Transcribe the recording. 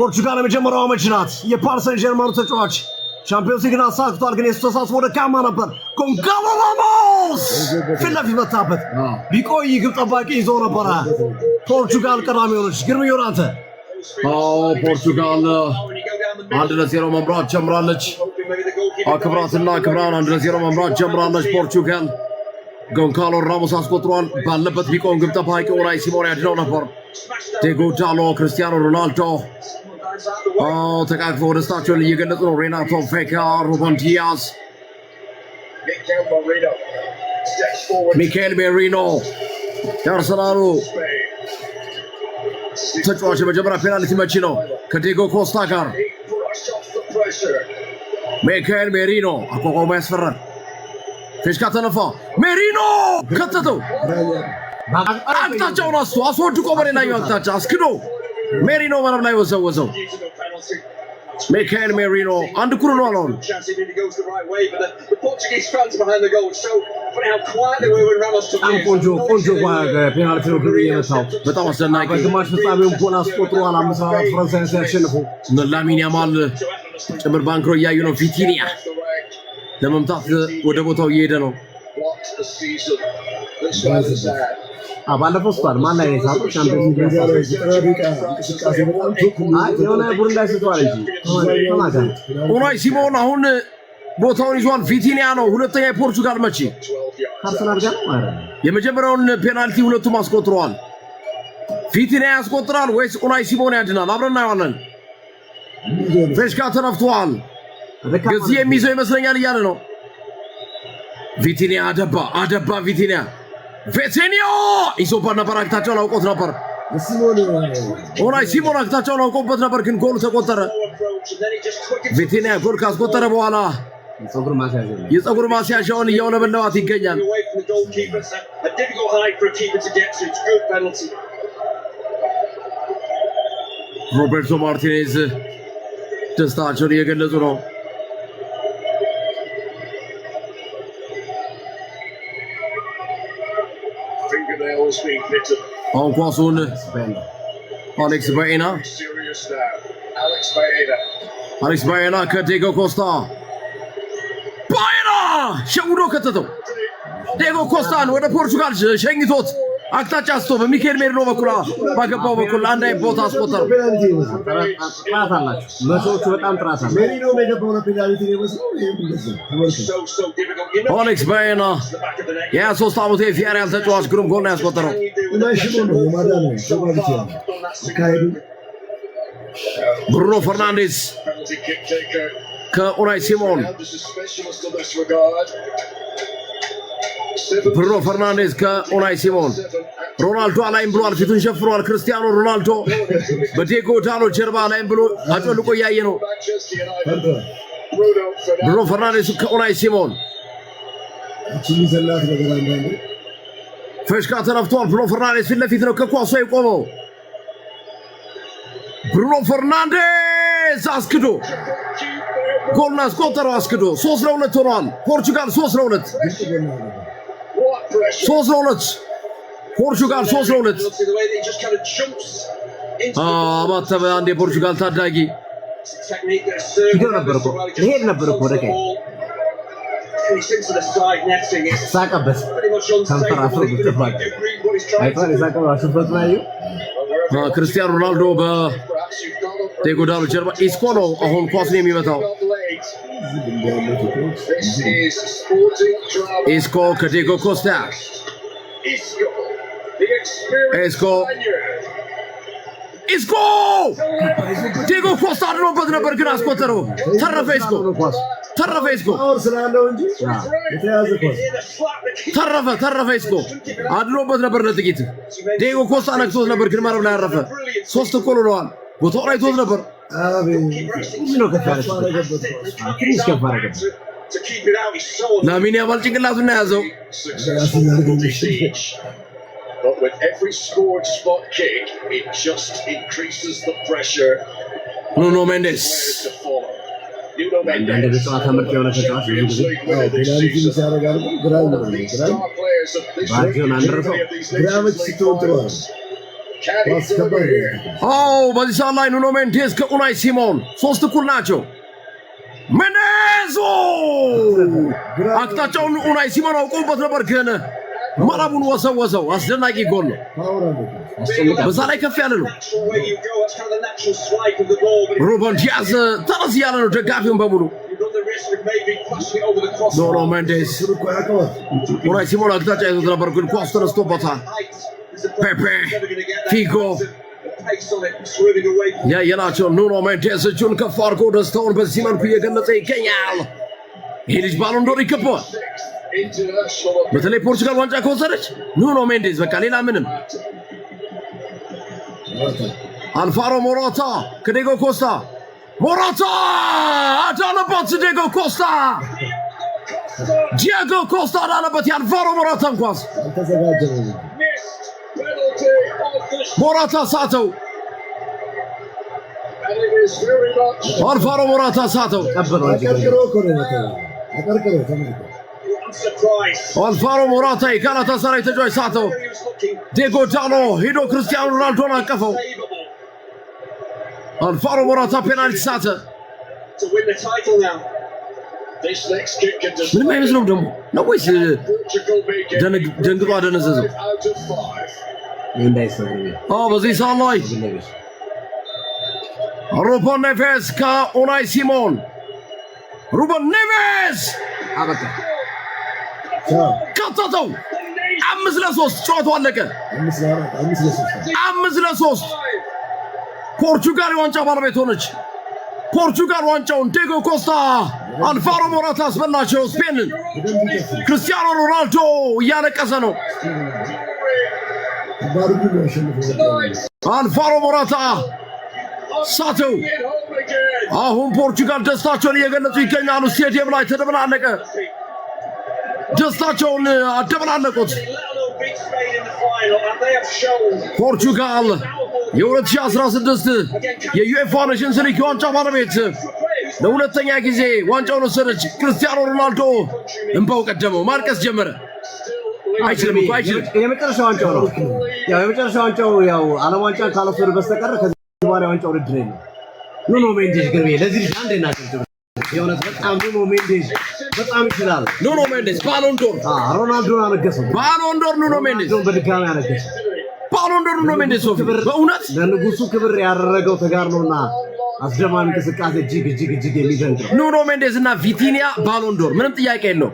ፖርቹጋል የመጀመሪያው ማች ናት። የፓሪስ ሰን ዠርማኑ ተጫዋች ቻምፒዮንስ ሊግን አሳክቷል፣ ግን የሱ ተሳትፎ ደካማ ነበር። ጎንዛሎ ራሞስ ፊት ለፊት መታበት። ቢቆይ ግብ ጠባቂ ይዞ ነበረ። ፖርቹጋል ቀዳሚ ሆነች። ግርም ዮናንተ ፖርቹጋል 1-0 መምራት ጀምራለች። ክብራትና ክብራን 1-0 መምራት ጀምራለች ፖርቹጋል። ጎንዛሎ ራሞስ አስቆጥሯል። ባለበት ቢቆም ግብ ጠባቂው ኡናይ ሲሞን ያድነው ነበር። ዲየጎ ዳሎ፣ ክርስቲያኖ ሮናልዶ ተቃቅፈው ደስታቸውን እየገለጹ ነው። ሬናቶ ቬጋ፣ ሩበን ዲያዝ፣ ሚካኤል ሜሪኖ የአርሰናሉ ተጫዋች የመጀመሪያ ፔናልቲ መቺ ነው ከዲየጎ ኮስታ ጋር። ሚካኤል ሜሪኖ አቋቋሙ ያስፈራል። ፊሽካ ተነፋ። ሜሪኖ ከተተው። አቅጣጫውን አስወድቆ በሌላኛው አቅጣጫ አስክዶ ሜሪኖ መረብ ላይ ወዘወዘው። ሚካኤል ሜሪኖ አንድ ኩሩ ነው አሁን። ቆንጆ ፔናልቲ ነው ግብ የመታው። በጣም አስደናቂ በግማሽ ፍጻሜው ጎል አስቆጥሯል። 5-4 ፈረንሳይ ሲያሸንፉ ላሚን ያማል ጭምር ባንክሮ እያዩ ነው። ቪቲኒያ ለመምታት ወደ ቦታው እየሄደ ነው። ባለፈው ስቷል። ማን ላይ ሳቱ ቻምፒዮንስ የሆነ ቡድን ላይ ስቷል እንጂ ኡናይ ሲሞን አሁን ቦታውን ይዟል። ቪቲኒያ ነው ሁለተኛ የፖርቹጋል መቺ። አርሰናል ጋር የመጀመሪያውን ፔናልቲ ሁለቱም አስቆጥረዋል። ቪቲኒያ ያስቆጥራል ወይስ ኡናይ ሲሞን ያድናል? አብረን እናየዋለን። ፊሽካ ተነፍቷል። ከዚህ የሚይዘው ይመስለኛል እያለ ነው። ቪቲኒያ አደባ ቪቲኒያ ይዞባት ነበር። አቅጣጫውን አውቆት ነበር። ኡናይ ሲሞን አቅጣጫውን አውቆበት ነበር፣ ግን ጎል ተቆጠረ። ቪቲኒያ ጎል ካስቆጠረ በኋላ የፀጉር ማስያዣውን እያውለበለባት ይገኛል። ሮቤርቶ ማርቲኔዝ ደስታቸውን እየገለጹ ነው። አሁን ኳሱን አሌክስ ባኤና ከዲየጎ ኮስታ ሸውዶ ከተተው። ዲየጎ ኮስታን ወደ ፖርቹጋል ሸኝቶት አቅጣጫ ስቶ በሚካኤል ሜሪኖ በኩል ባገባው በኩል አንድ አይ ቦታ አስቆጠረ። መቶቹ በጣም ጥራት አለ። አሌክስ ባኤና የ23 ዓመቱ የቪያሪያል ተጫዋች ግሩም ጎል ነው ያስቆጠረው። ብሩኖ ፈርናንዴዝ ከኡናይ ሲሞን ሮናልዶ አላይም ብሏል። ፊቱን ሸፍሯል። ክርስቲያኖ ሮናልዶ በዲየጎ ዳሎ ጀርባ አላይም ብሎ አጮልቆ እያየ ነው። ብሩኖ ፈርናንዴዝ ከኡናይ ሲሞን ፊሽካ ተነፍቷል። ብሩኖ ፈርናንዴዝ ፊት ለፊት ነው ከኳሱ የቆመው። ብሩኖ ፈርናንዴዝ አስክዶ ጎል አስቆጠረው። አስክዶ 3-2 ሆኗል። ፖርቹጋል 3-2 ፖርቹጋል 3-2 አባተበ አንድ የፖርቹጋል ታዳጊ ይሄድ ነበር እኮ ወደ ቀኝ ሳቀበት። ከንፈራፍሮ ይጥፋል። አይቷል የሳቀው አስፈት ላይ ክርስቲያኖ ሮናልዶ በዲየጎ ዳሎ ጀርባ ኢስኮ ነው አሁን ኳሱን የሚመታው። ኢስኮ ከዲየጎ ኮስታ ኢስኮ ዲየጎ ኮስታ አድኖበት ነበር ግን አስቆጠረው። ተረፈ ኢስኮ ተረፈ ኢስኮ አድኖበት ነበር ለጥቂት። ዲየጎ ኮስታ ነክቶት ነበር ግን መረብ ላይ አረፈ። 3 እኩል ሆነዋል። ቦታው ላይ ቶት ነበር። ላሚን ያማል ጭንቅላቱን ያዘው። But with every scored spot kick, it just increases the pressure. ኑኖ ሜንዴስ Can he deliver here? በዚህ ሰዓት ላይ ኑኖ ሜንዴዝ ከኡናይ ሲሞን ሶስት እኩል ናቸው። ሜንዴዝ አቅጣጫውን ኡናይ ሲሞን አውቆበት ነበር፣ ግን መረቡን ወሰወሰው። አስደናቂ ጎል ነው። በዛ ላይ ከፍ ያለ ነው። ሩበን ዲያዝ ተነስ ያለ ነው ደጋፊውን በሙሉ። ኑኖ ሜንዴዝ ኡናይ ሲሞን አቅጣጫ ይዞት ነበር፣ ግን ኳስ ተነስቶበታል። ፔፔ ፊጎ ያየናቸው ኑኖ ሜንዴዝ እጁን ከፍ አድርጎ ደስታውን በዚህ መልኩ እየገለጸ ይገኛል። ይህ ልጅ ባሎን ዶር ይገባዋል። በተለይ ፖርቹጋል ዋንጫ ከወሰደች ኑኖ ሜንዴዝ በቃ ሌላ ምንም። አልቫሮ ሞራታ ከዲየጎ ኮስታ፣ ሞራታ አዳነበት። ዲየጎ ኮስታ አዳነበት የአልቫሮ ሞራታን ኳስ። ሞራታ ሳተው፣ አልቫሮ ሞራታ ሳተው። አልቫሮ ሞራታ የጋላታሳራይ ተጫዋች ሳተው። ዲየጎ ዳሎ ሄዶ ክርስቲያኖ ሮናልዶን አቀፈው። አልቫሮ ሞራታ ፔናልቲ ሳተ። ምንም አይመስለውም ደግሞ ነው ወይስ ደንግጦ አደነዘዘው? በዚህ ሰዓት ላይ ሩበን ኔቬዝ ከኡናይ ሲሞን፣ ሩበን ኔቬዝ ከተተው። 5-3 ጨዋታው አለቀ። 5-3 ፖርቹጋል የዋንጫ ባለቤት ሆነች። ፖርቹጋል ዋንጫውን ዲየጎ ኮስታ፣ አልቫሮ ሞራታ አስበላቸው ስፔንን። ክርስቲያኖ ሮናልዶ እያለቀሰ ነው። አልቫሮ ሞራታ ሳተው። አሁን ፖርቹጋል ደስታቸውን እየገለጹ ይገኛሉ። ስቴዲየም ላይ ተደበላለቀ። ደስታቸውን አደበላለቁት። ፖርቹጋል የ2016 የዩኤፋ ኔሽንስ ሊግ ዋንጫ ባለቤት ለሁለተኛ ጊዜ ዋንጫውን ወሰደች። ክርስቲያኖ ሮናልዶ እንባው ቀደመው፣ ማልቀስ ጀመረ። አይችልም እኮ አይችልም። የመጨረሻ ዋንጫው ነው። የመጨረሻ ዋንጫው ዓለም ዋንጫ ካለፈሩ በስተቀር ከዚህ በኋላ ዋንጫው ውድድር የለም። ኑኖ ሜንዴዝ ግን ለዚህ ልጅ አንዴ ናቸው። የእውነት በጣም ኑኖ ሜንዴዝ በጣም ይችላል። ኑኖ ሜንዴዝ ባሎን ዶር ሮናልዶን አነገሰው። ባሎን ዶር ኑኖ ሜንዴዝ በድጋሚ አነገሰው። ባሎን ዶር ኑኖ ሜንዴዝ በእውነት ለንጉሱ ክብር ያደረገው ተጋድሎና አስደማሚ እንቅስቃሴ እጅግ የሚደንቅ ነው። ኑኖ ሜንዴዝ እና ቪቲኒያ ባሎን ዶር ምንም ጥያቄ የለው።